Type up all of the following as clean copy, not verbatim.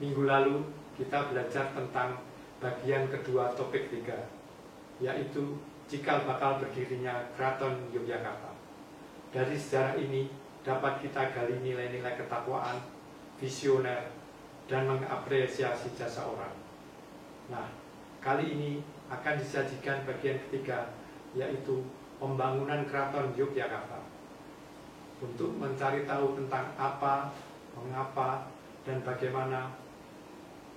Minggu lalu kita belajar tentang bagian kedua topik 3, yaitu cikal bakal berdirinya Keraton Yogyakarta. Dari sejarah ini dapat kita gali nilai-nilai ketakwaan, visioner, dan mengapresiasi jasa orang. Nah, kali ini akan disajikan bagian ketiga, yaitu pembangunan Keraton Yogyakarta. Untuk mencari tahu tentang apa, mengapa, dan bagaimana,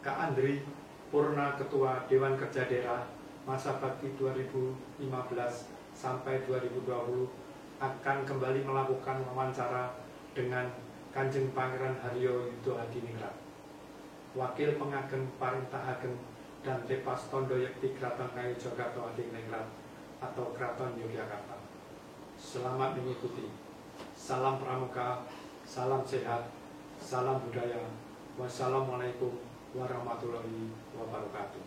Kak Andri Purna, Ketua Dewan Kerja Daerah masa bakti 2015 sampai 2020 akan kembali melakukan wawancara dengan Kanjeng Pangeran Haryo Yudo Hadiningrat, Wakil Pengageng Parintah Ageng dan Tepas Tondo Yekti Kraton Ngayogyakarta Hadiningrat atau Keraton Yogyakarta. Selamat mengikuti. Salam pramuka, salam sehat, salam budaya. Wassalamualaikum warahmatullahi wabarakatuh.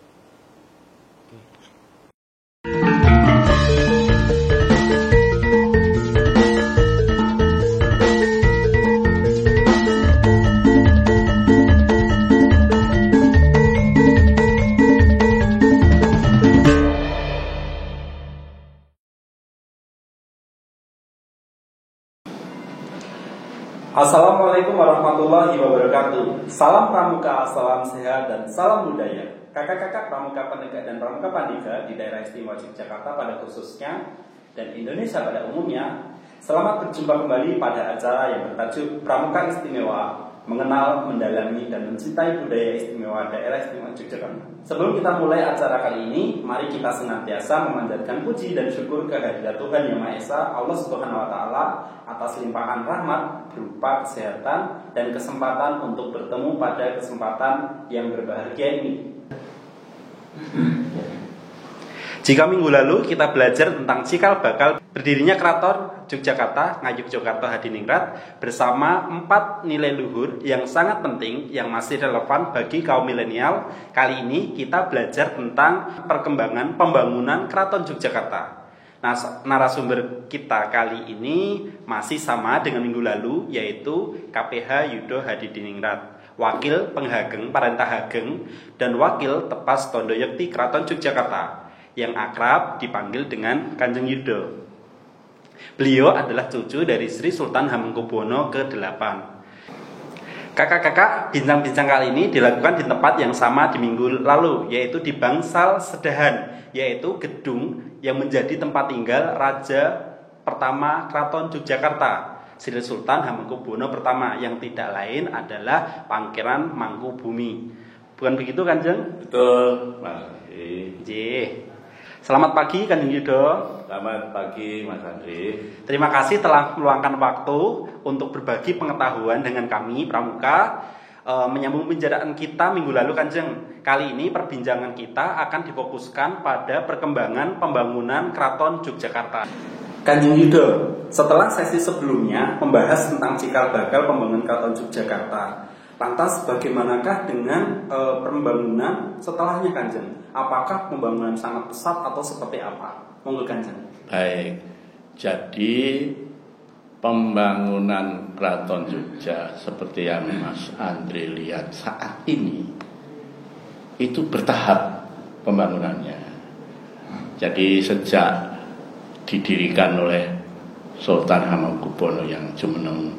Assalamualaikum warahmatullahi wabarakatuh. Salam pramuka, salam sehat, dan salam budaya. Kakak-kakak pramuka penegak dan pramuka pandega di daerah istimewa Yogyakarta pada khususnya dan Indonesia pada umumnya, selamat berjumpa kembali pada acara yang bertajuk Pramuka Istimewa, mengenal, mendalami, dan mencintai budaya istimewa daerah istimewa Yogyakarta. Sebelum kita mulai acara kali ini, mari kita senantiasa memanjatkan puji dan syukur kehadirat Tuhan Yang Maha Esa, Allah Subhanahu wa Ta'ala, atas limpahan rahmat berupa kesehatan dan kesempatan untuk bertemu pada kesempatan yang berbahagia ini. Jika minggu lalu kita belajar tentang cikal bakal berdirinya Keraton Yogyakarta, Ngayogyakarta Hadiningrat bersama 4 nilai luhur yang sangat penting yang masih relevan bagi kaum milenial, kali ini kita belajar tentang perkembangan pembangunan Keraton Yogyakarta. Nah, narasumber kita kali ini masih sama dengan minggu lalu, yaitu KPH Yudo Hadiningrat, Wakil Penghageng Parintah Ageng dan Wakil Tepas Tondo Yekti Keraton Yogyakarta, yang akrab dipanggil dengan Kanjeng Yudo. Beliau adalah cucu dari Sri Sultan Hamengkubuwono ke-8. Kakak-kakak, bincang-bincang kali ini dilakukan di tempat yang sama di minggu lalu, yaitu di Bangsal Sedahan, yaitu gedung yang menjadi tempat tinggal Raja pertama Keraton Yogyakarta, Sri Sultan Hamengkubuwono pertama, yang tidak lain adalah Pangeran Mangkubumi. Bukan begitu, Kanjeng? Betul, Mas. Selamat pagi, Kanjeng Yudo. Selamat pagi, Mas Andri. Terima kasih telah meluangkan waktu untuk berbagi pengetahuan dengan kami pramuka. Menyambung pembicaraan kita minggu lalu, Kanjeng. Kali ini perbincangan kita akan difokuskan pada perkembangan pembangunan Keraton Yogyakarta. Kanjeng Yudo, setelah sesi sebelumnya membahas tentang cikal bakal pembangunan Keraton Yogyakarta, lantas bagaimanakah dengan pembangunan setelahnya, Kanjeng? Apakah pembangunan sangat pesat atau seperti apa? Monggo, Kanjeng. Baik, jadi pembangunan Keraton Jogja seperti yang Mas Andri lihat saat ini itu bertahap pembangunannya. Jadi sejak didirikan oleh Sultan Hamengkubuwono yang jumeneng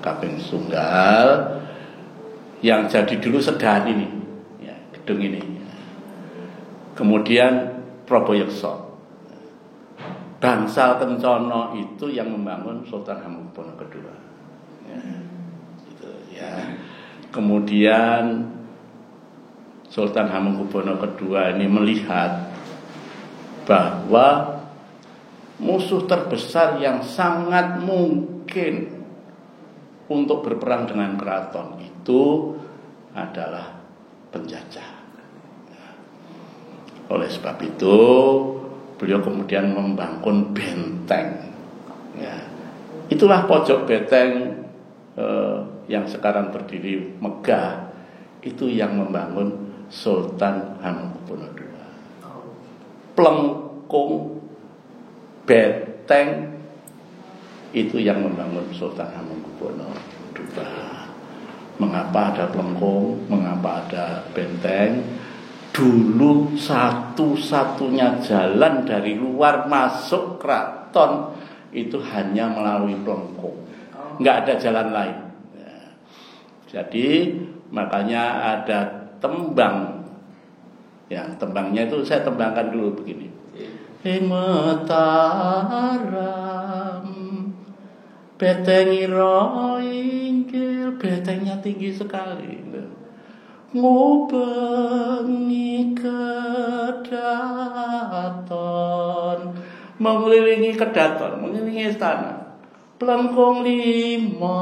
kaping tunggal, yang jadi dulu Sedahan ini, ya, gedung ini. Kemudian Proboyekso, Bangsal Kencono itu yang membangun Sultan Hamengkubuwono kedua. Ya, gitu, ya. Kemudian Sultan Hamengkubuwono kedua ini melihat bahwa musuh terbesar yang sangat mungkin untuk berperang dengan keraton itu adalah penjajah. Oleh sebab itu beliau kemudian membangun benteng. Ya. Itulah pojok benteng yang sekarang berdiri megah, itu yang membangun Sultan Hamengkubuwono II. Plengkung benteng itu yang membangun Sultan Hamengkubuwono II. Mengapa ada Plengkung, mengapa ada benteng? Dulu satu-satunya jalan dari luar masuk keraton itu hanya melalui Plengkung, nggak ada jalan lain. Jadi makanya ada tembang. Ya, tembangnya itu saya tembangkan dulu begini. Mataram betengira inggil, betengnya tinggi sekali. Ngubengi kedaton, mengelilingi kedaton, mengelilingi istana. Plengkung lima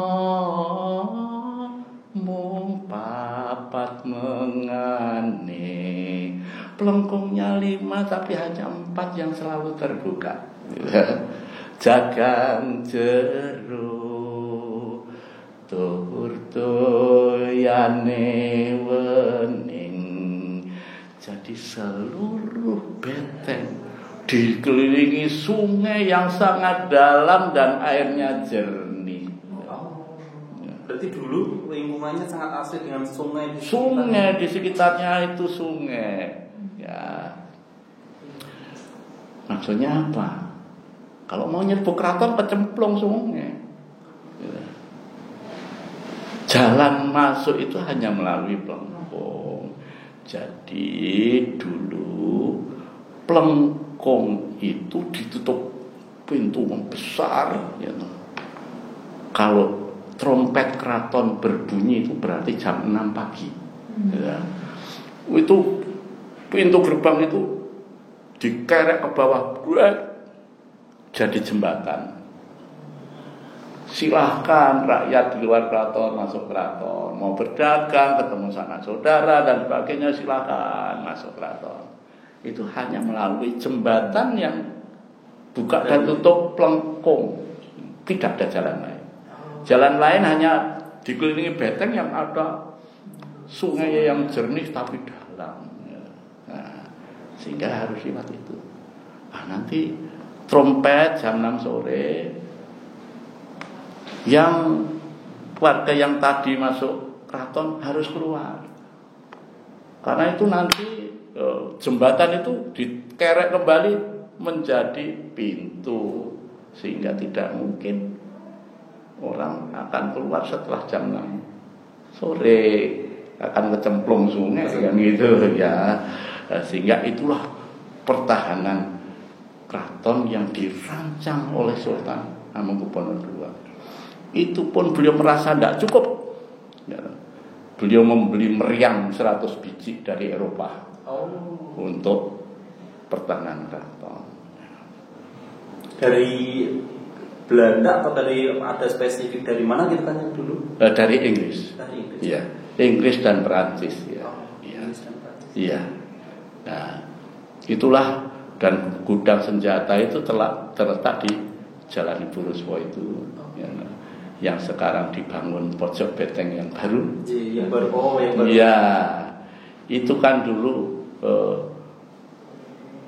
mung papat mengane. Plengkungnya 5 tapi hanya 4 yang selalu terbuka. Jagang jero tur toyane wening. Jadi seluruh benteng dikelilingi sungai yang sangat dalam dan airnya jernih. Berarti dulu lingkungannya sangat asri dengan sungai di Sungai di sekitarnya itu sungai. Ya. Maksudnya apa? Kalau mau nyerbu keraton kecemplung sungai. Ya. Jalan masuk itu hanya melalui Plengkung. Jadi dulu Plengkung itu ditutup pintu besar. Ya. Kalau trompet keraton berbunyi itu berarti jam 6 pagi. Ya. Itu pintu gerbang itu dikerek ke bawah, jadi jembatan. Silahkan rakyat di luar keraton masuk keraton, mau berdagang, ketemu sanak saudara dan sebagainya, silahkan masuk keraton. Itu hanya melalui jembatan yang buka dan tutup Plengkung, tidak ada jalan lain. Jalan lain hanya dikelilingi benteng yang ada sungai yang jernih tapi dalam. Nah, sehingga harus lewat itu. Nanti trompet jam 6 sore, yang warga yang tadi masuk keraton harus keluar, karena itu nanti jembatan itu dikerek kembali menjadi pintu, sehingga tidak mungkin orang akan keluar setelah jam 6 sore, akan kecemplung sungai kan gitu ya. Sehingga itulah pertahanan keraton yang dirancang oleh Sultan Hamengkubuwono II. Itu pun beliau merasa tidak cukup. Ya. Beliau membeli meriam 100 biji dari Eropa untuk pertahanan keraton. Dari Belanda atau dari ada spesifik dari mana kita tanya dulu? Dari Inggris. Dari Inggris. Ya, Inggris dan Perancis ya. Inggris dan Perancis. Iya. Nah, itulah, dan gudang senjata itu terletak di Jalan Ibu Ruswo itu, ya, yang sekarang dibangun pojok benteng yang baru. Yang baru. Yang baru. Iya, itu kan dulu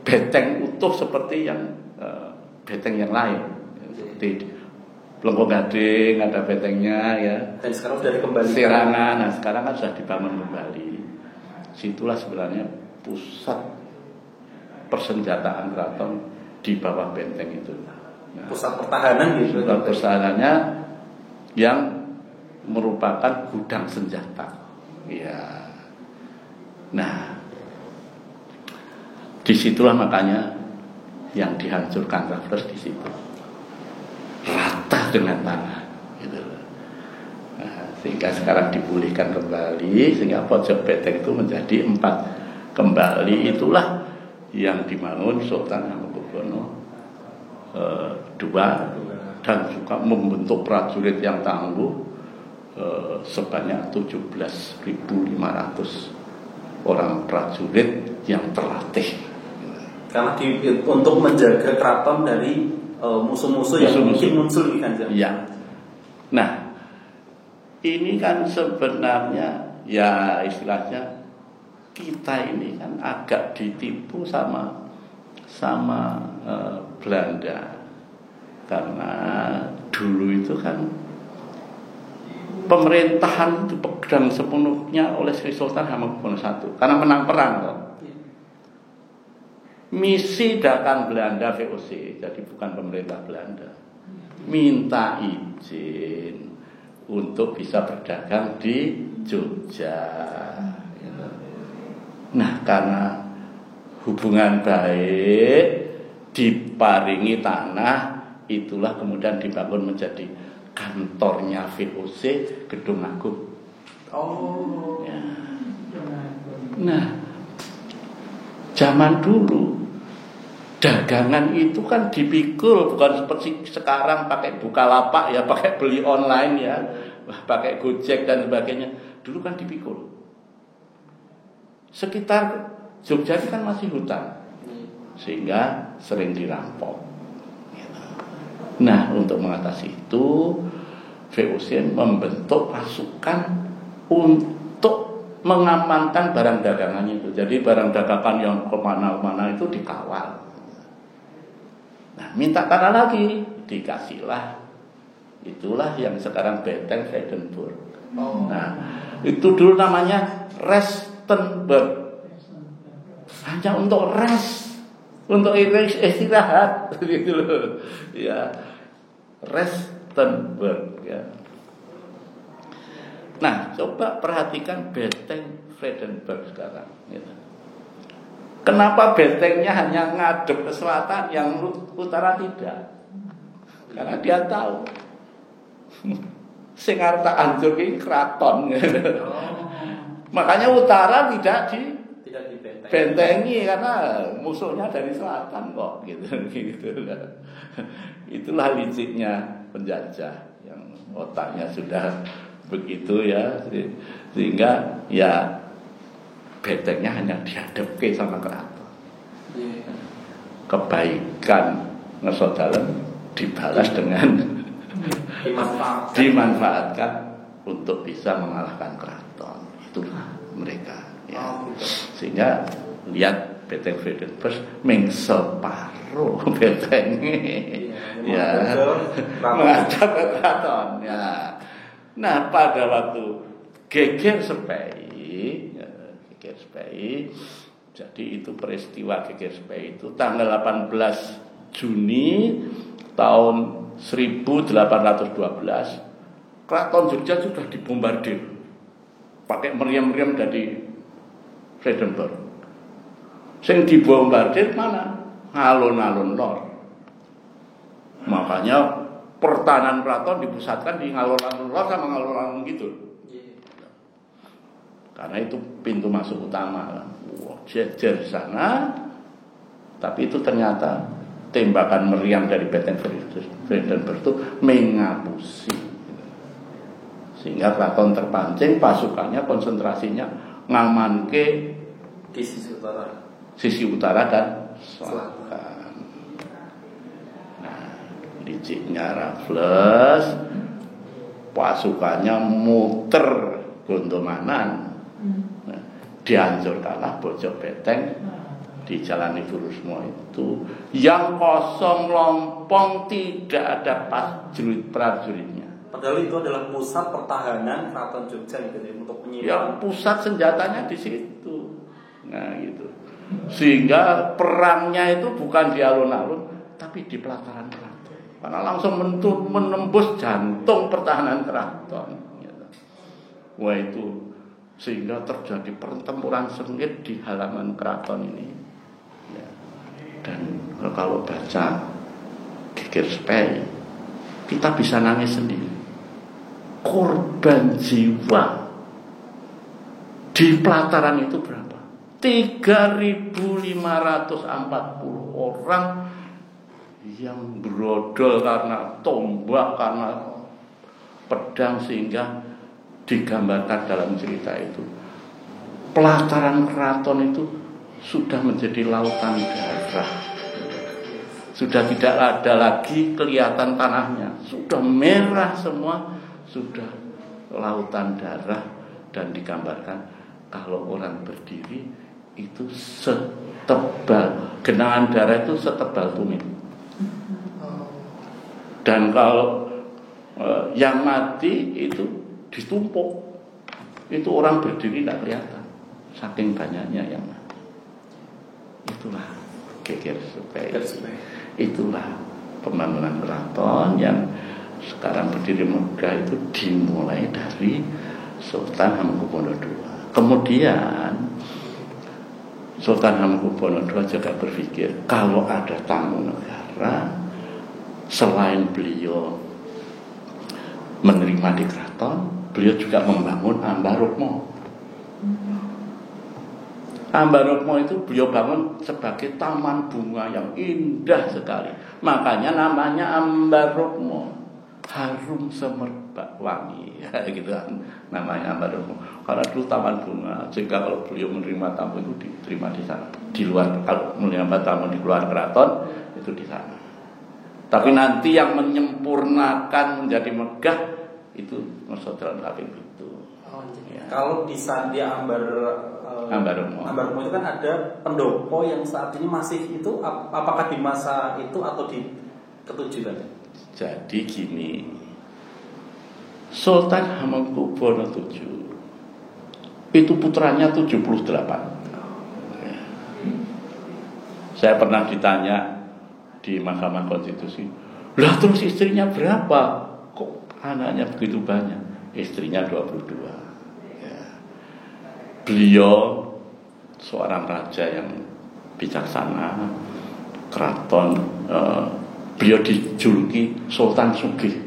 benteng utuh seperti yang benteng yang lain. Seperti Plengkung Gading ada bentengnya ya. Dan sekarang sudah dikembalikan. Serangan, nah sekarang kan sudah dibangun kembali. Situlah sebenarnya pusat persenjataan keraton di bawah benteng itu. Nah, pusat pertahanan gitu. Pusat pertahanannya yang merupakan gudang senjata. Ya. Nah, disitulah makanya yang dihancurkan Raffles di situ. Rata dengan tanah. Gitu. Nah, sehingga sekarang dipulihkan kembali, sehingga pojok benteng itu menjadi 4 kembali. Itulah yang dibangun Sultan Hamengkubuwono II, dan juga membentuk prajurit yang tangguh sebanyak 17.500 orang prajurit yang terlatih. Karena untuk menjaga keraton dari musuh-musuh yang mungkin muncul di Kanjeng. Ya. Nah, ini kan sebenarnya ya istilahnya kita ini kan agak ditipu sama Belanda, karena dulu itu kan pemerintahan dipegang sepenuhnya oleh Sri Sultan Hamengkubuwono I karena menang perang kok. Misi datang Belanda VOC, jadi bukan pemerintah Belanda, minta izin untuk bisa berdagang di Jogja. Nah, karena hubungan baik, diparingi tanah, itulah kemudian dibangun menjadi kantornya VOC, Gedung Agung. Ya. Nah, zaman dulu dagangan itu kan dipikul, bukan seperti sekarang pakai Bukalapak ya, pakai beli online ya, pakai Gojek dan sebagainya. Dulu kan dipikul. Sekitar Jogja ini kan masih hutan, sehingga sering dirampok. Nah, untuk mengatasi itu VOC membentuk pasukan untuk mengamankan barang dagangannya itu. Jadi barang dagangan yang kemana-mana itu dikawal. Nah, minta tanah lagi, dikasihlah. Itulah yang sekarang Benteng Vredenburg. Nah, itu dulu namanya Rustenburg. Hanya untuk rest, untuk istirahat, gitu loh. Ya, Rustenburg. Ya. Nah, coba perhatikan Benteng Vredenburg sekarang. Gitu. Kenapa bentengnya hanya ngadep ke selatan, yang utara tidak? Karena dia tahu sing arep tak hancur iki kraton. Makanya utara tidak dibentengi karena musuhnya dari selatan kok, gitu. Itulah liciknya penjajah yang otaknya sudah begitu ya, sehingga ya bentengnya hanya dihadapke sama keraton. Kebaikan ngesodalan dibalas dengan dimanfaatkan untuk bisa mengalahkan keraton. Itulah mereka. Ya. Sehingga lihat Benteng Vredenburg meng separuh bentengnya, ya, menghadap ke keraton. Ya. Nah, pada waktu geger Sepei, jadi itu peristiwa geger Sepei itu tanggal 18 Juni tahun 1812, Keraton Jogja sudah dibombardir pakai meriam-meriam dari Vredenburg. Sing dibombardir mana? Alun-alun lor. Makanya pertahanan keraton dipusatkan di alun-alun lor sama alun-alun gitu. Karena itu pintu masuk utama. Jejer sana, tapi itu ternyata tembakan meriam dari Benteng Vredenburg itu mengapusi, sehingga keraton terpancing, pasukannya konsentrasinya ngaman ke di sisi utara dan selatan. Nah, liciknya Raffles, pasukannya muter Gondomanan. Dihancurkanlah pojok benteng di Jalan Iburusmo itu yang kosong lompong, tidak ada prajuritnya. Padahal itu adalah pusat pertahanan Keraton Jogja gitu, untuk menyimpan. Ya, pusat senjatanya di situ. Nah, gitu. Sehingga perangnya itu bukan di alun-alun, tapi di pelataran keraton. Karena langsung menembus jantung pertahanan keraton. Gitu. Wah, itu sehingga terjadi pertempuran sengit di halaman keraton ini. Ya. Dan kalau baca geger Sepei, kita bisa nangis sendiri. Korban jiwa di pelataran itu berapa? 3.540 orang yang brodol karena tombak, karena pedang, sehingga digambarkan dalam cerita itu pelataran keraton itu sudah menjadi lautan darah. Sudah tidak ada lagi kelihatan tanahnya, sudah merah semua, sudah lautan darah. Dan digambarkan kalau orang berdiri itu setebal, genangan darah itu setebal tumit. Dan kalau yang mati itu ditumpuk. Itu orang berdiri tidak kelihatan, saking banyaknya yang mati. Itulah geger supaya. Itulah pembangunan keraton yang sekarang berdiri megah itu dimulai dari Sultan Hamengkubuwono II. Kemudian Sultan Hamengkubuwono II juga berpikir kalau ada tamu negara, selain beliau menerima di keraton, beliau juga membangun Ambarukmo. Ambarukmo itu beliau bangun sebagai taman bunga yang indah sekali. Makanya namanya Ambarukmo, harum semerbak wangi, gitu kan namanya Ambarukmo. Karena dulu taman bunga, sehingga kalau beliau menerima tamu itu diterima di sana. Di luar, kalau menerima tamu di luar keraton itu di sana. Tapi nanti yang menyempurnakan menjadi megah itu Sultan Kaping itu. Ya. Kalau di Sandia Ambarukmo itu kan ada pendopo yang saat ini masih itu, apakah di masa itu atau di ketujuh kan? Jadi gini, Sultan Hamengkubuwono II itu putranya 78. Ya. Saya pernah ditanya di Mahkamah Konstitusi, lah terus istrinya berapa? Kok anaknya begitu banyak? Istrinya 22. Beliau seorang raja yang bijaksana, keraton, beliau dijuluki Sultan Sugih.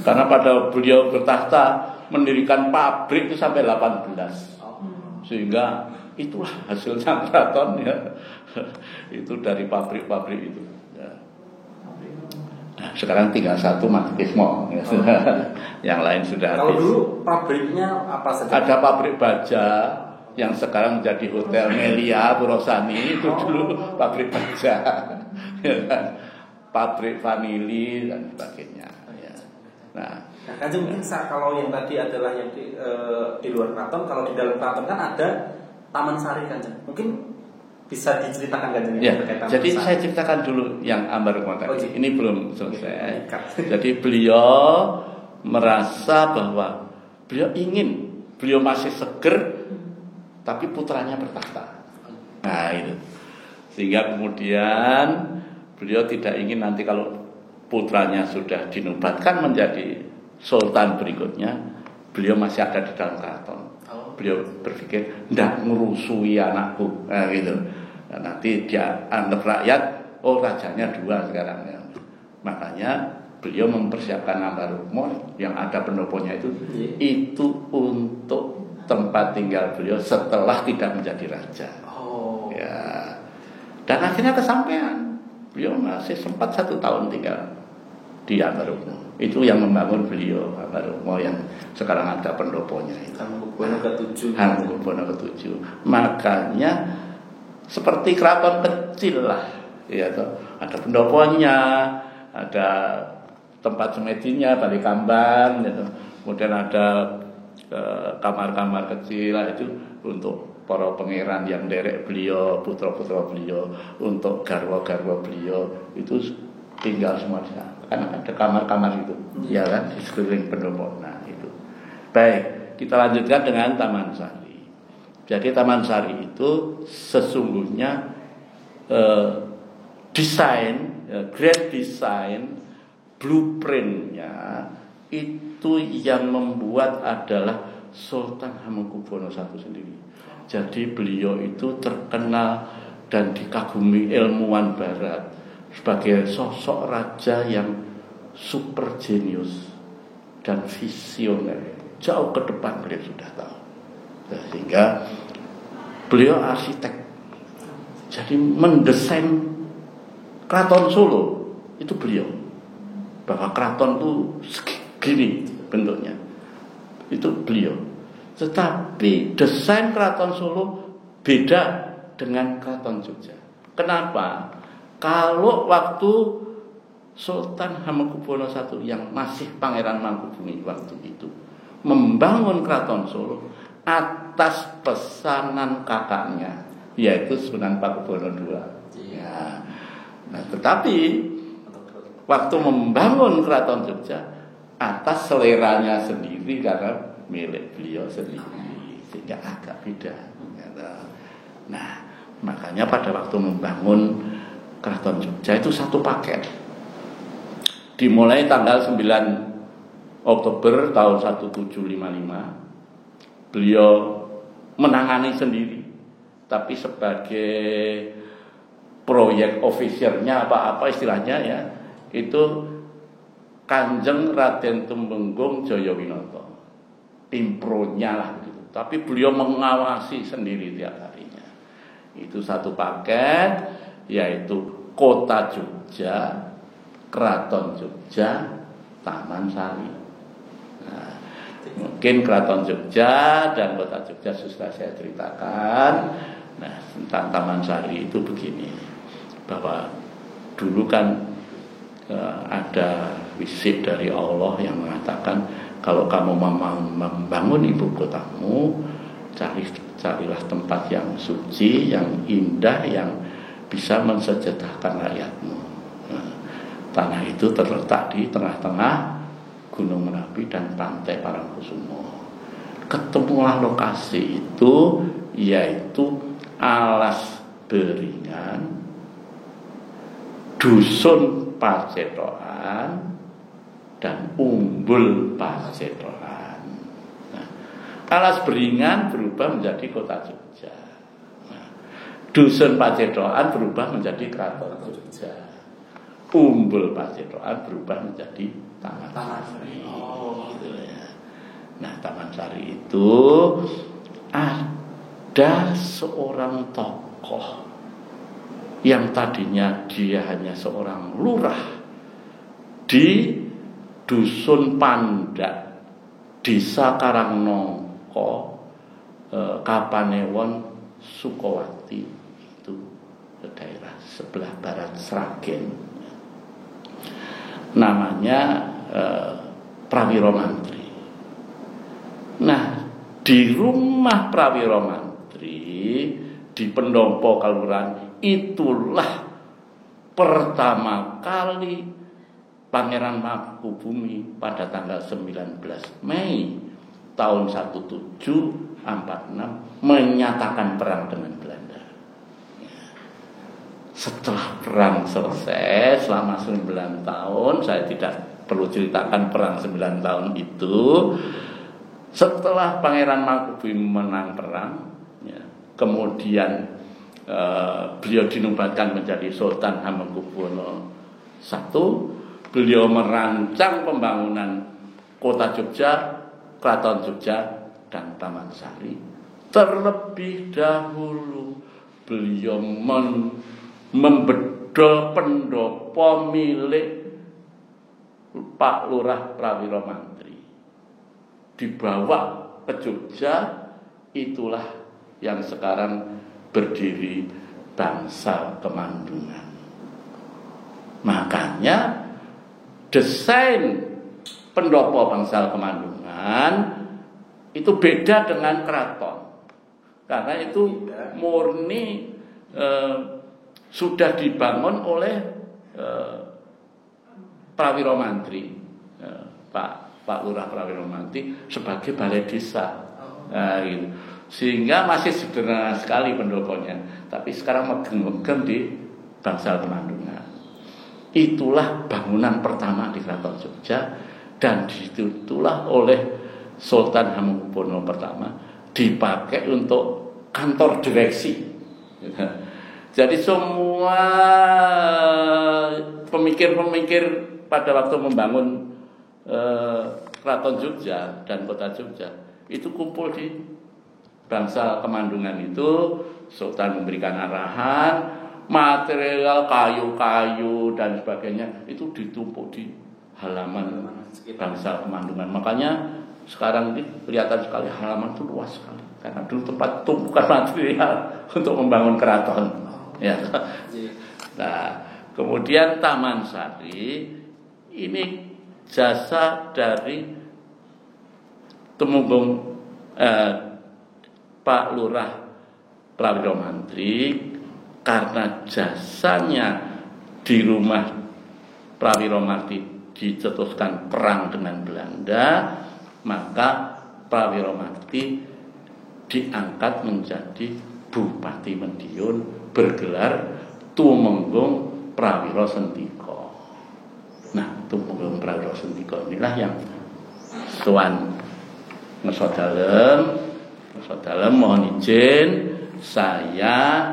Karena pada beliau bertahta mendirikan pabrik itu sampai 18. Sehingga itulah hasilnya keraton ya. Itu dari pabrik-pabrik itu. Nah, sekarang tinggal satu Matkismo. Yang lain sudah habis. Kalau dulu pabriknya apa saja? Ada pabrik baja yang sekarang menjadi Hotel Melia Purwosani, itu dulu pabrik baja. Pabrik vanili dan sebagainya. Ya. Nah, Kanjeng mungkin kalau yang tadi adalah yang di luar keraton, kalau di dalam keraton kan ada Taman Sari Kanjeng. Mungkin bisa diceritakan Kanjeng ya, jadi Sari. Saya ceritakan dulu yang Ambarukmo tadi. Ini belum selesai. Jadi beliau merasa bahwa beliau masih seger, tapi putranya bertahta. Nah itu, sehingga kemudian beliau tidak ingin nanti kalau putranya sudah dinobatkan menjadi sultan berikutnya, beliau masih ada di dalam keraton. Beliau berpikir tidak merusui anakku, nah, gitu. Nah, nanti dia anggap rakyat, oh rajanya 2 sekarang ya. Makanya beliau mempersiapkan Ambarukmo yang ada pendoponya itu untuk tempat tinggal beliau setelah tidak menjadi raja. Ya. Dan akhirnya kesampaian. Beliau masih sempat 1 tahun tinggal di Ambarukmo. Itu yang membangun beliau Ambarukmo yang sekarang ada pendoponya itu. Hamengkubuwono ke-7. Makanya seperti keraton kecil lah, ya toh. Ada pendoponya, ada tempat semedinya, balik kamban, gitu. Kemudian ada kamar-kamar kecil lah, itu untuk para pangeran yang derek beliau, putra-putra beliau, untuk garwa-garwa beliau itu tinggal semua di sana. Kan ada kamar-kamar itu, ya kan, di sekeliling pendopo. Nah itu. Baik, kita lanjutkan dengan Taman Sari. Jadi Taman Sari itu sesungguhnya desain, grand design, blueprintnya itu yang membuat adalah Sultan Hamengkubuwono I sendiri. Jadi beliau itu terkenal dan dikagumi ilmuwan barat sebagai sosok raja yang super jenius dan visioner. Jauh ke depan beliau sudah tahu. Sehingga beliau arsitek. Jadi mendesain keraton Solo itu beliau. Bahwa keraton itu segini bentuknya. Itu beliau. Tetapi desain keraton Solo beda dengan keraton Jogja. Kenapa? Kalau waktu Sultan Hamengkubuwono I yang masih Pangeran Mangkubumi waktu itu membangun keraton Solo atas pesanan kakaknya, yaitu Sunan Pakubuwono II. Ya. Nah, tetapi waktu membangun keraton Jogja atas seleranya sendiri karena milik beliau sendiri, sehingga agak beda. Nah, makanya pada waktu membangun Keraton Jogja itu satu paket. Dimulai tanggal 9 Oktober tahun 1755, beliau menangani sendiri, tapi sebagai proyek officernya apa istilahnya ya, itu Kanjeng Raden Tumenggung Jayawinata, impronya lah gitu. Tapi beliau mengawasi sendiri tiap harinya. Itu satu paket, yaitu Kota Jogja, Keraton Jogja, Taman Sari. Nah, mungkin Keraton Jogja dan Kota Jogja sudah saya ceritakan. Nah, tentang Taman Sari itu begini, bahwa dulu kan ada wisi dari Allah yang mengatakan, kalau kamu membangun ibu kotamu, carilah tempat yang suci, yang indah, yang bisa mensejahterakan rakyatmu. Nah, tanah itu terletak di tengah-tengah Gunung Merapi dan Pantai Parangkusumo. Ketemulah lokasi itu, yaitu Alas Beringan, Dusun Pacetokan, dan Umbul Pacetokan. Nah, Alas Beringan berubah menjadi Kota Jogja. Nah, Dusun Pacetokan berubah menjadi Keraton Jogja. Umbul Pacetokan berubah menjadi Taman Sari. Gitu ya. Nah, Taman Sari itu ada seorang tokoh yang tadinya dia hanya seorang lurah di Dusun Pandak, Desa Karangnongko, Kapanewon, Sukowati, itu daerah sebelah barat Sragen. Namanya Prawiro Mantri. Nah, di rumah Prawiro Mantri di Pendopo Kelurahan, itulah pertama kali Pangeran Mangkubumi pada tanggal 19 Mei tahun 1746 menyatakan perang dengan Belanda. Setelah perang selesai selama 9 tahun, saya tidak perlu ceritakan perang 9 tahun itu. Setelah Pangeran Mangkubumi menang perang, ya, kemudian beliau dinobatkan menjadi Sultan Hamengkubuwono I. Beliau merancang pembangunan Kota Jogja, Keraton Jogja, dan Taman Sari. Terlebih dahulu beliau membedol pendopo milik Pak Lurah Prawiro Mantri, dibawa ke Jogja. Itulah yang sekarang berdiri Bangsal Kemandungan. Makanya desain pendopo Bangsal Kemandungan itu beda dengan keraton, karena itu murni sudah dibangun oleh Prawiro Mantri, Pak Lurah Prawiro Mantri sebagai balai desa. Nah, gitu. Sehingga masih sederhana sekali pendoponya, tapi sekarang megeng-megeng di Bangsal Kemandungan. Itulah bangunan pertama di Keraton Jogja, dan itulah oleh Sultan Hamengkubuwono I dipakai untuk kantor direksi. Jadi semua pemikir-pemikir pada waktu membangun Keraton Jogja dan Kota Jogja itu kumpul di Bangsal Kemandungan itu. Sultan memberikan arahan, material kayu-kayu dan sebagainya itu ditumpuk di halaman Bangsal Kemandungan. Makanya sekarang ini kelihatan sekali halaman itu luas sekali, karena dulu tempat tumpukan material untuk membangun keraton. Ya. Nah, kemudian Taman Sari ini jasa dari Tumenggung Pak Lurah Prawiro Mantri. Karena jasanya di rumah Prawiro Mantri dicetuskan perang dengan Belanda, maka Prawiro Mati diangkat menjadi Bupati Madiun bergelar Tumenggung Prawiro Sentiko. Nah, Tumenggung Prawiro Sentiko inilah yang tuan ngesot dalem mohon izin saya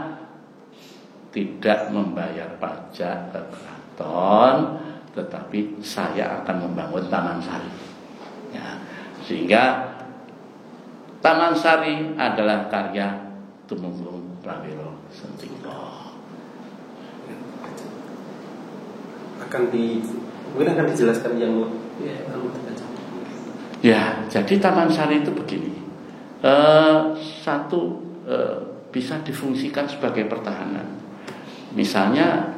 tidak membayar pajak ke keraton, tetapi saya akan membangun Taman Sari. Ya, sehingga Taman Sari adalah karya Tumenggung Prawiro Sentiko. Mungkin akan dijelaskan yang ya, jadi Taman Sari itu begini. Satu bisa difungsikan sebagai pertahanan. Misalnya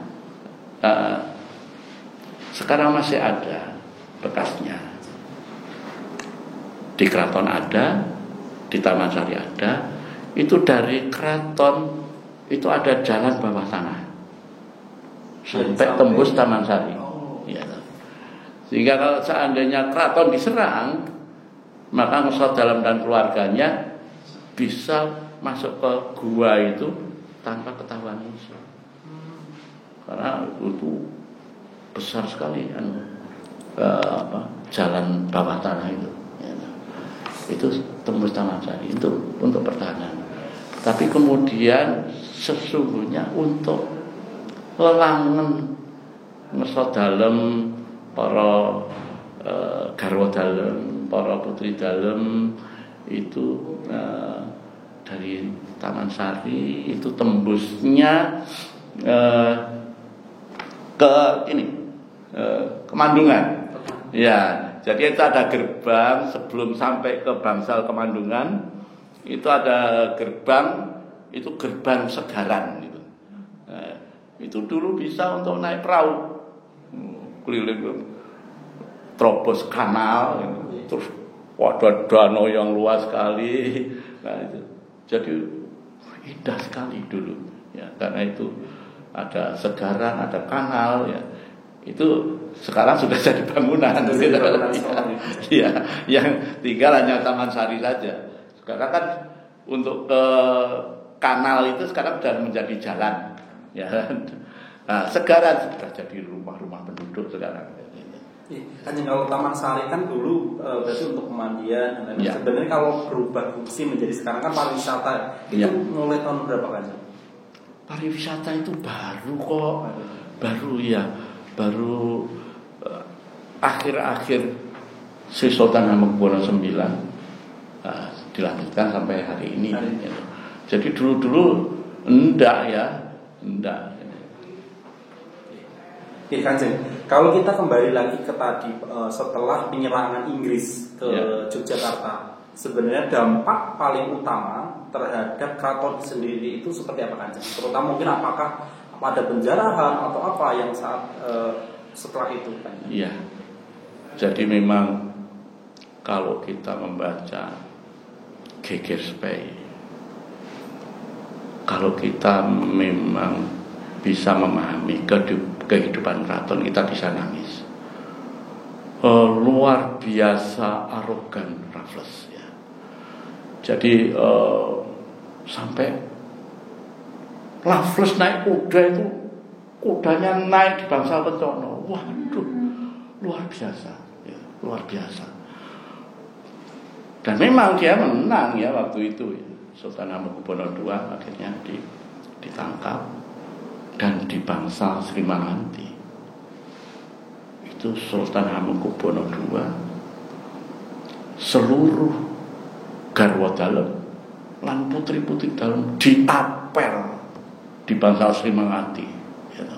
sekarang masih ada bekasnya. Di keraton ada, di Taman Sari ada. Itu dari keraton itu ada jalan bawah tanah sampai tembus Taman Sari. Ya. Sehingga kalau seandainya keraton diserang, maka Ngesot Dalem dan keluarganya bisa masuk ke gua itu tanpa ketahuan musuh. Karena itu besar sekali jalan bawah tanah itu. Ya. Itu tembus Taman Sari itu untuk pertahanan. Tapi kemudian sesungguhnya untuk lelangan Ngesot Dalem, para garwa dalem, para putri dalem itu dari Taman Sari itu tembusnya ke Kemandungan. Ya, jadi itu ada gerbang sebelum sampai ke Bangsal Kemandungan. Itu ada gerbang, itu gerbang Segaran gitu. Nah, itu dulu bisa untuk naik perahu keliling terobos kanal, terus ada danau yang luas sekali. Nah, itu. Jadi indah sekali dulu ya, karena itu ada segaran, ada kanal ya. Itu sekarang sudah jadi bangunan gitu. Ya, yang tinggal hanya Taman Sari saja. Sekarang kan untuk ke kanal itu sekarang sudah menjadi jalan ya. Nah, segaran sudah jadi rumah-rumah penduduk sekarang. Kan kalau Taman Sari kan dulu berarti untuk pemandian. Ya. Sebenarnya kalau berubah fungsi menjadi sekarang kan pariwisata. Itu mulai tahun berapa kan? Pariwisata itu baru kok. Baru akhir-akhir Sri Sultan Hamengkubuwono IX dilanjutkan sampai hari ini. Jadi dulu enggak. Oke, Kanjeng, kalau kita kembali lagi ke tadi setelah penyerangan Inggris ke Yogyakarta, sebenarnya dampak paling utama terhadap keraton sendiri itu seperti apa, Kanjeng? Terutama mungkin apakah ada penjarahan atau apa yang saat setelah itu, Kanjeng? Iya. Jadi memang kalau kita membaca Geger Spey, kalau kita memang bisa memahami kehidupan keraton, kita bisa nangis. Luar biasa arogan Raffles ya. Jadi sampai Raffles naik kuda itu, kudanya naik di Bangsal Kencono. Waduh, luar biasa ya, luar biasa. Dan memang dia menang ya waktu itu ya. Sultan Hamengkubuwono II akhirnya ditangkap dan di Bangsal Sri Manganti. Itu Sultan Hamengkubuwono II seluruh garwa dalem lan putri-putri dalem diapel di Bangsal Sri Manganti ya.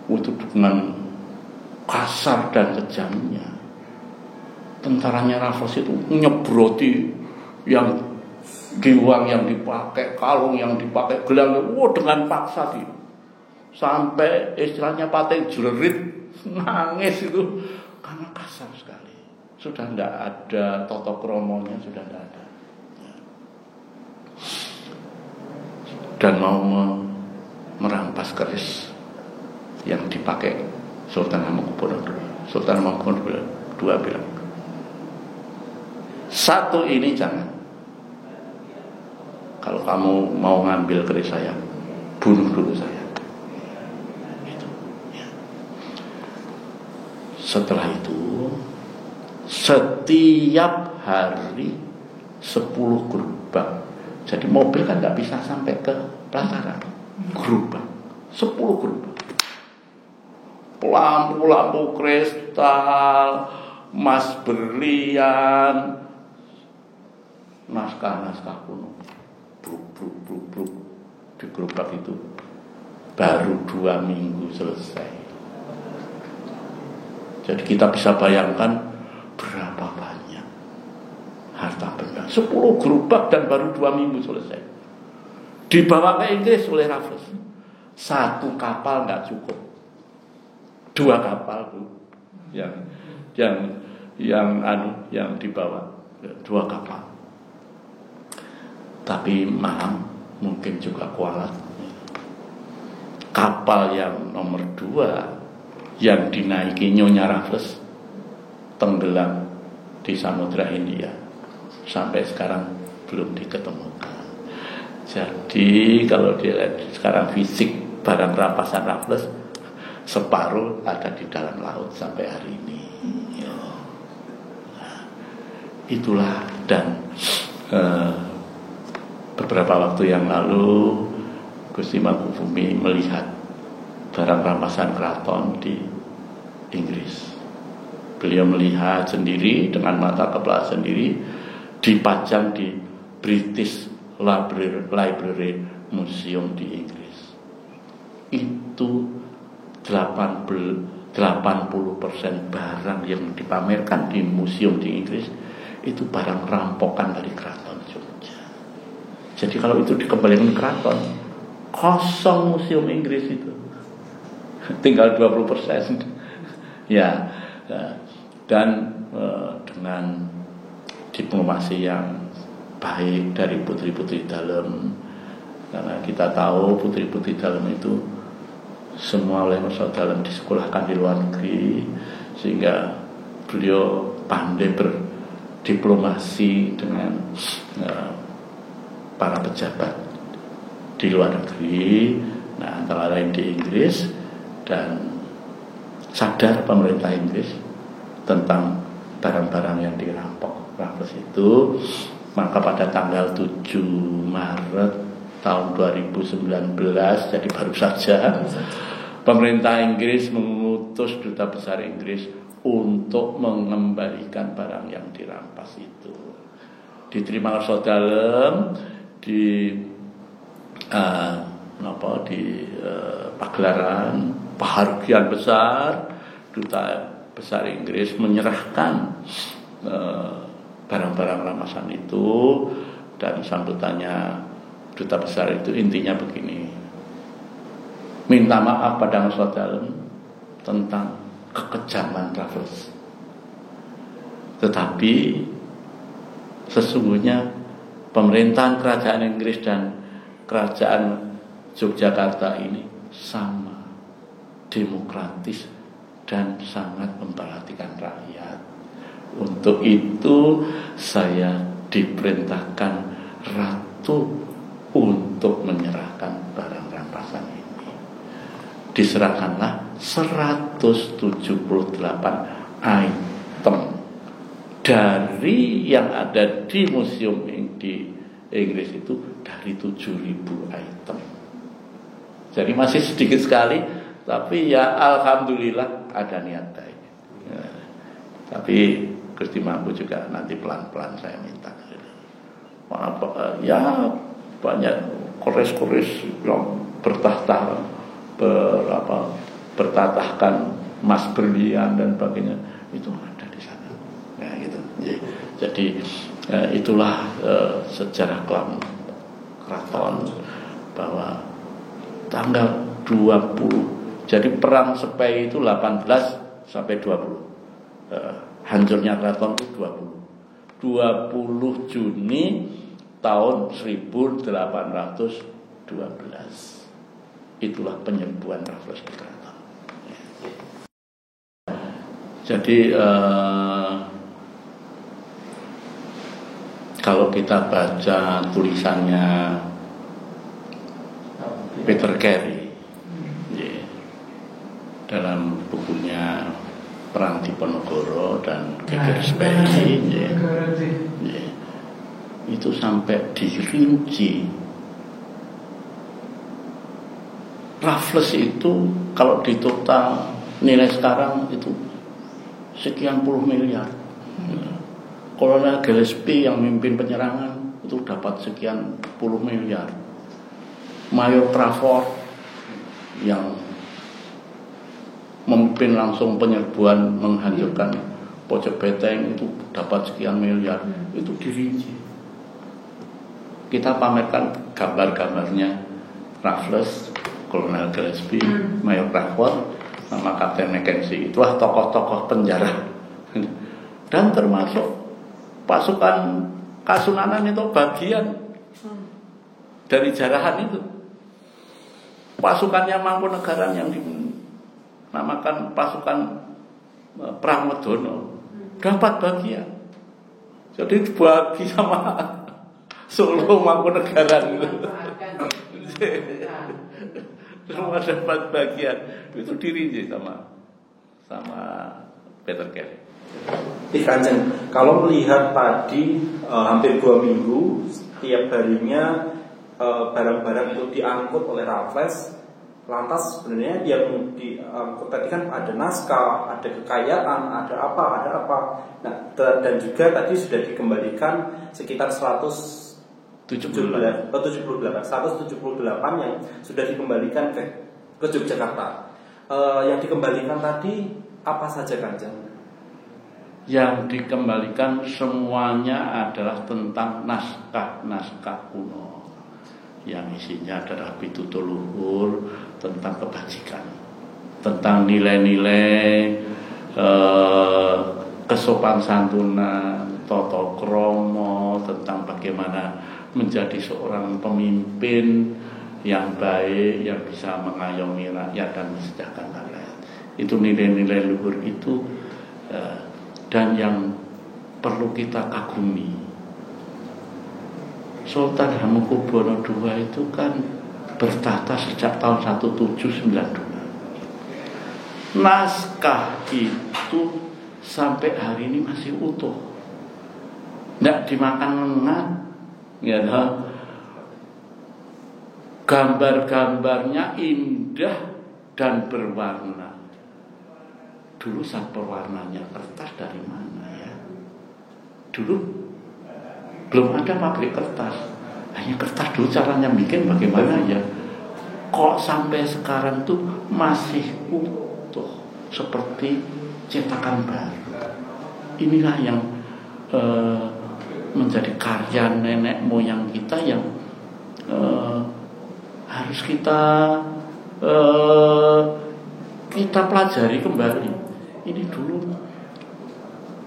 Itu dengan kasar dan kejamnya tentaranya Raffles itu nyebroti yang giwang yang dipakai, kalung yang dipakai, gelang dengan paksa dia. Sampai istilahnya pateng jerit, nangis itu karena kasar sekali. Sudah tidak ada toto kromonya, sudah tidak ada. Dan mau merampas keris yang dipakai Sultan Hamengkubuwono II. Sultan Hamengkubuwono II bilang, Satu ini jangan. Kalau kamu mau ngambil keris saya, bunuh dulu saya. Gitu. Ya. Setelah itu, setiap hari 10 gerobak. Jadi mobil kan nggak bisa sampai ke pelataran. Gerobak, 10 gerobak. Lampu-lampu kristal, emas berlian, naskah-naskah kuno. Bruk di gerobak itu baru 2 minggu selesai. Jadi kita bisa bayangkan berapa banyak harta benda. 10 gerobak dan baru 2 minggu selesai. Dibawa ke Inggris oleh Raffles. 1 kapal nggak cukup, 2 kapal Bu yang dibawa, 2 kapal. Tapi malam mungkin juga kualat. Kapal yang nomor 2 yang dinaiki Nyonya Raffles tenggelam di Samudra Hindia. Sampai sekarang belum diketemukan. Jadi kalau dilihat sekarang fisik barang rampasan Raffles, separuh ada di dalam laut sampai hari ini. Nah, itulah. Dan beberapa waktu yang lalu Gusti Mangkubumi melihat barang rampasan keraton di Inggris. Beliau melihat sendiri dengan mata kepala sendiri, dipajang di British Library Museum di Inggris. Itu 80% barang yang dipamerkan di museum di Inggris itu barang rampokan dari keraton Jogja. Jadi kalau itu dikembalikan ke keraton, kosong museum Inggris itu, tinggal 20%. Ya, dan dengan diplomasi yang baik dari putri-putri dalam, karena kita tahu putri-putri dalam itu semua oleh Masya dalam disekolahkan di luar negeri, sehingga beliau pandai berdiplomasi dengan para pejabat di luar negeri, nah antara lain di Inggris, dan sadar pemerintah Inggris tentang barang-barang yang dirampok Raffles itu. Maka pada tanggal 7 Maret tahun 2019, jadi baru saja, pemerintah Inggris mengutus duta besar Inggris untuk mengembalikan barang yang dirampas itu. Diterima oleh dalam di pagelaran penghargaan besar. Duta besar Inggris menyerahkan barang-barang rampasan itu, dan sambutannya duta besar itu intinya begini: minta maaf pada Masya dalam tentang kekejaman Raffles, tetapi sesungguhnya pemerintahan kerajaan Inggris dan kerajaan Yogyakarta ini sama, demokratis dan sangat memperhatikan rakyat. Untuk itu saya diperintahkan Ratu untuk menyerahkan barang rampasan ini. Diserahkanlah 178 item dari yang ada di museum di Inggris itu, dari 7.000 item. Jadi masih sedikit sekali, tapi ya alhamdulillah ada niat baik. Ya, tapi Gusti Mampu juga nanti pelan-pelan saya minta. Ya banyak keris-keris yang bertatahkan emas berlian dan sebagainya, itu ada di sana. Ya gitu. Jadi itulah sejarah kelam keraton, bahwa tanggal 20, jadi perang Sepei itu 18 sampai 20. Hancurnya keraton itu 20 Juni tahun 1812. Itulah penyembuhan Raffles di keraton. Jadi kalau kita baca tulisannya Peter Carey dalam bukunya Perang Diponegoro dan Geger Speni, itu sampai dirinci. Raffles itu kalau ditotal nilai sekarang itu sekian puluh miliar. Kolonel Gillespie yang mimpin penyerangan itu dapat sekian puluh miliar. Mayor Crawford yang memimpin langsung penyerbuan menghancurkan pojok beteng itu dapat sekian miliar. Itu dirinci. Kita pamerkan gambar-gambarnya Raffles, Kolonel Gillespie, Mayor Crawford, sama Kapten Mackenzie. Itulah tokoh-tokoh penjara. Dan termasuk pasukan Kasunanan itu bagian dari jarahan itu. Pasukannya Mangkunegaran yang dinamakan pasukan Pramodono dapat bagian. Jadi dibagi sama Solo Mangkunegaran itu. Semua dapat bagian. Itu dirinci sama Peter Carey. Kanjeng, kalau melihat tadi hampir 2 minggu setiap harinya barang-barang itu diangkut oleh Raffles, lantas sebenarnya yang diangkut tadi kan ada naskah, ada kekayaan, ada apa. Nah, dan juga tadi sudah dikembalikan sekitar 178 yang sudah dikembalikan ke Yogyakarta. Yang dikembalikan tadi apa saja, Kanjeng? Yang dikembalikan semuanya adalah tentang naskah-naskah kuno yang isinya adalah pitutur luhur tentang kebajikan, tentang nilai-nilai kesopan santunan, tata krama, tentang bagaimana menjadi seorang pemimpin yang baik, yang bisa mengayomi rakyat dan mensejahterakan rakyat. Itu nilai-nilai luhur itu. Dan yang perlu kita kagumi, Sultan Hamengkubuwono II itu kan bertahta sejak tahun 1792. Naskah itu sampai hari ini masih utuh, tidak dimakan lengan, ya. Gambar-gambarnya indah dan berwarna. Dulu saat pewarnanya kertas dari mana ya? Dulu belum ada pabrik kertas, hanya kertas dulu caranya bikin bagaimana ya? Kok sampai sekarang tuh masih utuh seperti cetakan baru. Inilah yang menjadi karya nenek moyang kita yang harus kita pelajari kembali. Ini dulu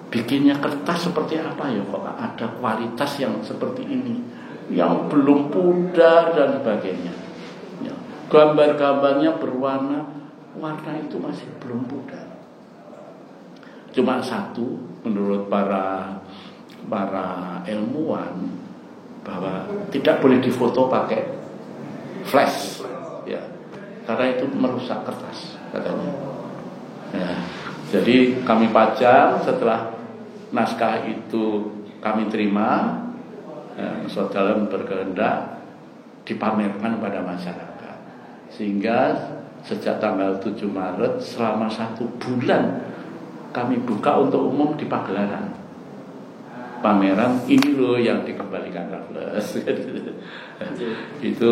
bikinnya kertas seperti apa ya, kok ada kualitas yang seperti ini, yang belum pudar dan sebagainya ya. Gambar-gambarnya berwarna, warna itu masih belum pudar. Cuma satu, menurut para ilmuwan, bahwa tidak boleh difoto pakai flash ya, karena itu merusak kertas katanya ya. Jadi kami pajang, setelah naskah itu kami terima, saudara berkehendak dipamerkan pada masyarakat. Sehingga sejak tanggal 7 Maret selama 1 bulan kami buka untuk umum di pagelaran. Pameran ini loh yang dikembalikan Raffles. Itu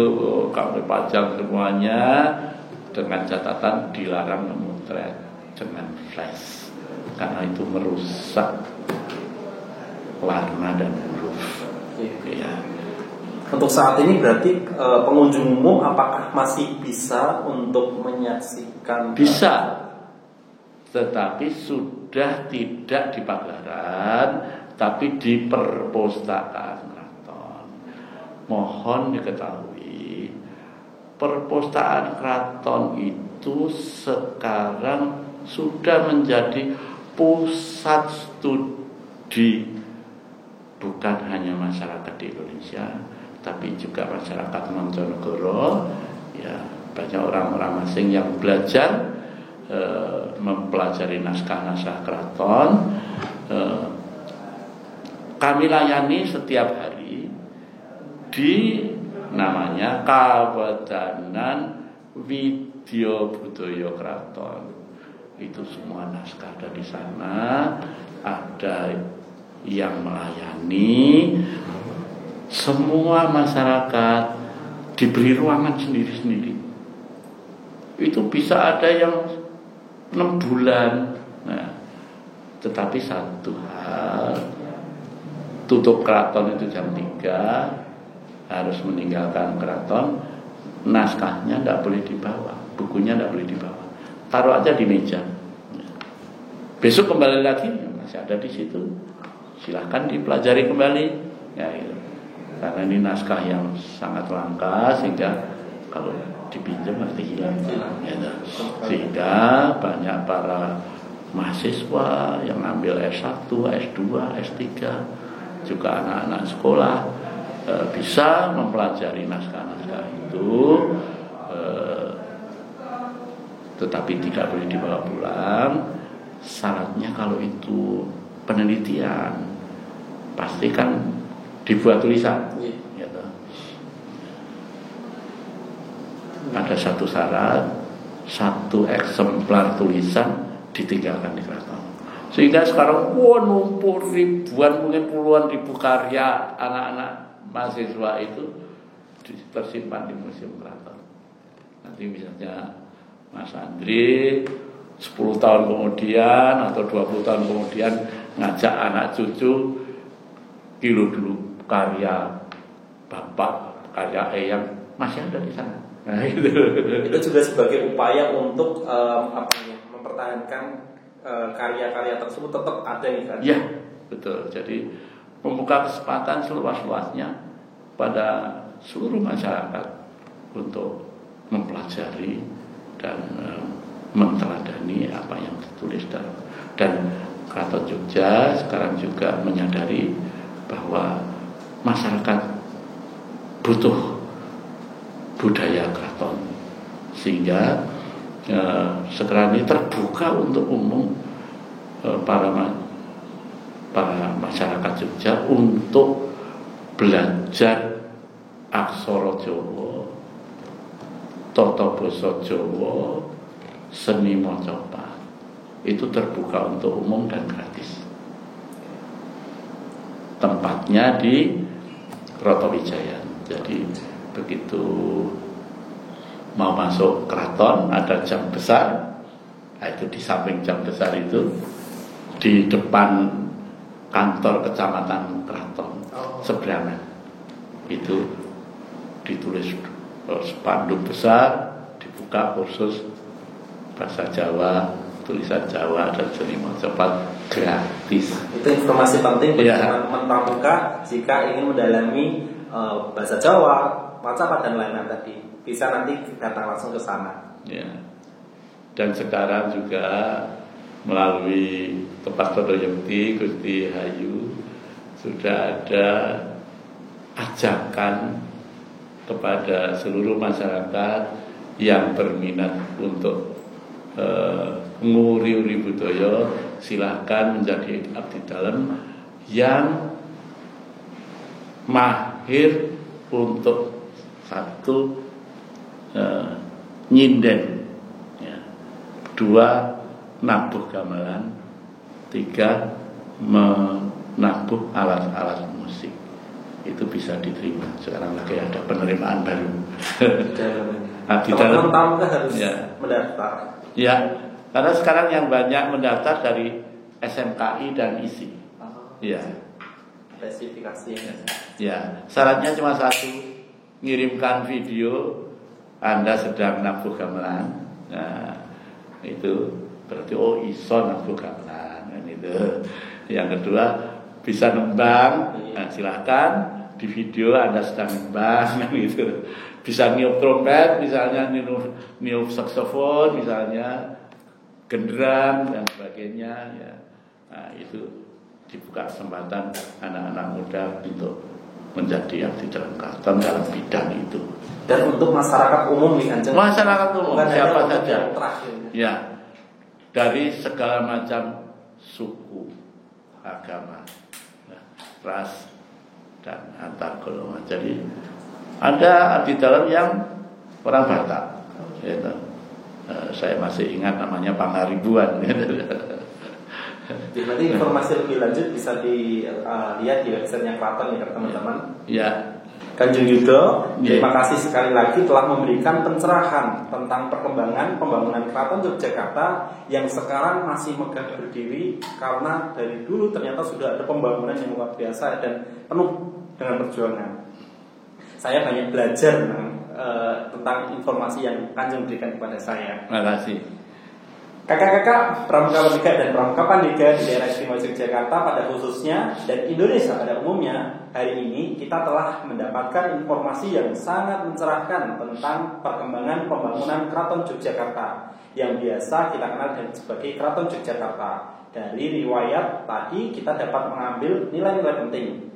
kami pajang semuanya dengan catatan dilarang memotret dengan flash karena itu merusak warna dan huruf. Ya. Untuk saat ini berarti pengunjung umum apakah masih bisa untuk menyaksikan? Bisa, tetapi sudah tidak di pagelaran, tapi di perpustakaan keraton. Mohon diketahui, perpustakaan keraton itu sekarang sudah menjadi pusat studi bukan hanya masyarakat di Indonesia, tapi juga masyarakat mancanegara. Ya, banyak orang-orang asing yang belajar mempelajari naskah-naskah keraton. Kami layani setiap hari di namanya Kawadanan Widya Budaya Kraton. Itu semua naskah ada di sana, ada yang melayani. Semua masyarakat diberi ruangan sendiri-sendiri. Itu bisa ada yang 6 bulan. Nah, tetapi satu hal, tutup keraton itu jam 3, harus meninggalkan keraton, naskahnya tidak boleh dibawa, bukunya tidak boleh dibawa, taruh aja di meja. Besok kembali lagi, masih ada di situ, silahkan dipelajari kembali. Ya, gitu. Karena ini naskah yang sangat langka, sehingga kalau dipinjam nanti hilang. Ya, sehingga banyak para mahasiswa yang ambil S1, S2, S3, juga anak-anak sekolah bisa mempelajari naskah-naskah itu, tetapi tidak boleh dibawa pulang. Syaratnya kalau itu penelitian, pasti kan dibuat tulisan. Gitu. Ada satu syarat, 1 eksemplar tulisan ditinggalkan di keraton. Sehingga sekarang numpuk ribuan, mungkin puluhan ribu karya anak-anak mahasiswa itu tersimpan di Museum Keraton. Nanti misalnya Mas Andri 10 tahun kemudian atau 20 tahun kemudian ngajak anak cucu, kilo dulu karya bapak, karya eyang masih ada di sana. Nah, itu juga sebagai upaya untuk mempertahankan karya-karya tersebut tetap ada nih kan? Iya, betul. Jadi membuka kesempatan seluas-luasnya pada seluruh masyarakat untuk mempelajari dan menteladani apa yang ditulis dan Keraton Jogja sekarang juga menyadari bahwa masyarakat butuh budaya keraton, sehingga sekarang ini terbuka untuk umum para masyarakat Jogja untuk belajar aksara Jawa, tata basa Jawa, seni macapat. Itu terbuka untuk umum dan gratis. Tempatnya di Rotowijaya. Jadi begitu mau masuk keraton ada jam besar, nah itu di samping jam besar itu di depan kantor kecamatan Keraton seberangan itu ditulis spanduk besar, dibuka khusus bahasa Jawa, tulisan Jawa dan seni macapat gratis. Itu informasi penting bagi teman-teman pramuka jika ingin mendalami bahasa Jawa, macapat dan lain-lain tadi, bisa nanti datang langsung ke sana. Ya. Dan sekarang juga melalui Tempat Todo Yekti Gusti Hayu sudah ada ajakan kepada seluruh masyarakat yang berminat untuk nguri-uri budaya, silahkan menjadi abdi dalam yang mahir untuk satu nyinden, ya. 2 nabuh gamelan, 3 menabuh alat-alat musik. Itu bisa diterima. Sekarang lagi ada penerimaan baru. Di dalam tamu harus mendaftar. Ya, karena sekarang yang banyak mendaftar dari SMKI dan ISI. Ya. Spesifikasinya. Ya, syaratnya cuma 1, ngirimkan video Anda sedang nabuh gamelan. Nah, itu berarti iso nabuh gamelan. Nah, itu. Yang kedua, bisa nembang. Nah, silahkan di video Anda sedang nembang gitu. Bisa niup trompet misalnya, niup saksofon misalnya, genderang dan sebagainya ya. Nah, itu dibuka kesempatan anak-anak muda untuk menjadi abdi dalam keraton dalam bidang itu. Dan untuk masyarakat umum nih Kanjeng. Masyarakat umum siapa saja. Ya. Ya, dari segala macam suku, agama, ras, dan antar golongan. Jadi ada abdi dalam yang orang Batak, gitu. Saya masih ingat namanya Pangaribuan. Jadi nanti informasi lebih lanjut bisa dilihat di websitenya Keraton ya teman-teman. Ya. Kanjeng Yudo, terima kasih sekali lagi telah memberikan pencerahan tentang perkembangan pembangunan Keraton Yogyakarta yang sekarang masih megah berdiri karena dari dulu ternyata sudah ada pembangunan yang luar biasa dan penuh dengan perjuangan. Saya banyak belajar tentang informasi yang Kanjeng berikan kepada saya. Terima kasih. Kakak-kakak Pramuka Pertiga dan Pramuka Pandega di daerah istimewa Yogyakarta pada khususnya dan Indonesia pada umumnya, hari ini kita telah mendapatkan informasi yang sangat mencerahkan tentang perkembangan pembangunan Keraton Yogyakarta yang biasa kita kenal sebagai Keraton Yogyakarta. Dari riwayat tadi kita dapat mengambil nilai-nilai penting.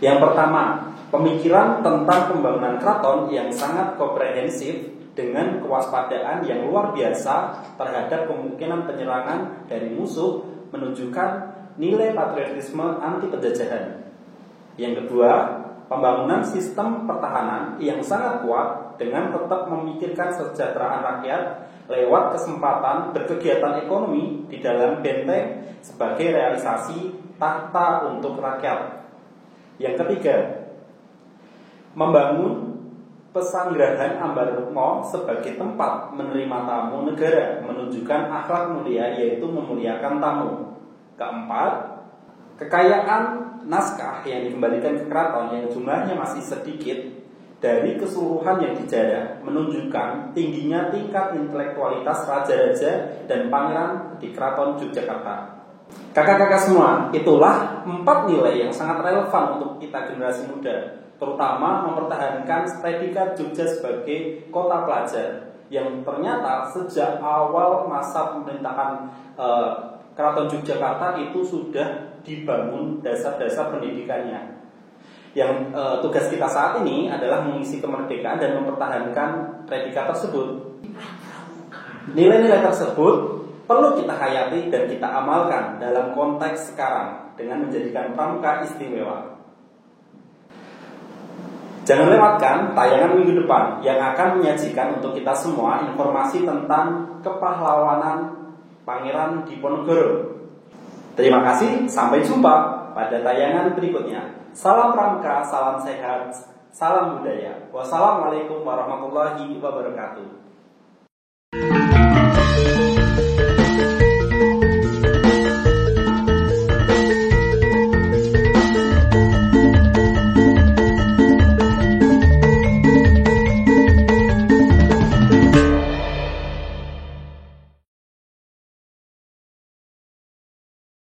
Yang pertama, pemikiran tentang pembangunan keraton yang sangat komprehensif dengan kewaspadaan yang luar biasa terhadap kemungkinan penyerangan dari musuh menunjukkan nilai patriotisme anti penjajahan. Yang kedua, pembangunan sistem pertahanan yang sangat kuat dengan tetap memikirkan kesejahteraan rakyat lewat kesempatan berkegiatan ekonomi di dalam benteng sebagai realisasi tahta untuk rakyat. Yang ketiga, membangun Pesanggerahan Ambarukmo sebagai tempat menerima tamu negara menunjukkan akhlak mulia yaitu memuliakan tamu. Keempat, kekayaan naskah yang dikembalikan ke keraton yang jumlahnya masih sedikit dari keseluruhan yang dijarah menunjukkan tingginya tingkat intelektualitas raja-raja dan pangeran di Keraton Yogyakarta. Kakak-kakak semua, itulah 4 nilai yang sangat relevan untuk kita generasi muda, terutama mempertahankan predikat Jogja sebagai kota pelajar yang ternyata sejak awal masa pemerintahan Keraton Yogyakarta itu sudah dibangun dasar-dasar pendidikannya. Yang tugas kita saat ini adalah mengisi kemerdekaan dan mempertahankan predikat tersebut. Nilai-nilai tersebut perlu kita hayati dan kita amalkan dalam konteks sekarang dengan menjadikan pramuka istimewa. Jangan lewatkan tayangan minggu depan yang akan menyajikan untuk kita semua informasi tentang kepahlawanan Pangeran Diponegoro. Terima kasih, sampai jumpa pada tayangan berikutnya. Salam pramuka, salam sehat, salam budaya. Wassalamualaikum warahmatullahi wabarakatuh.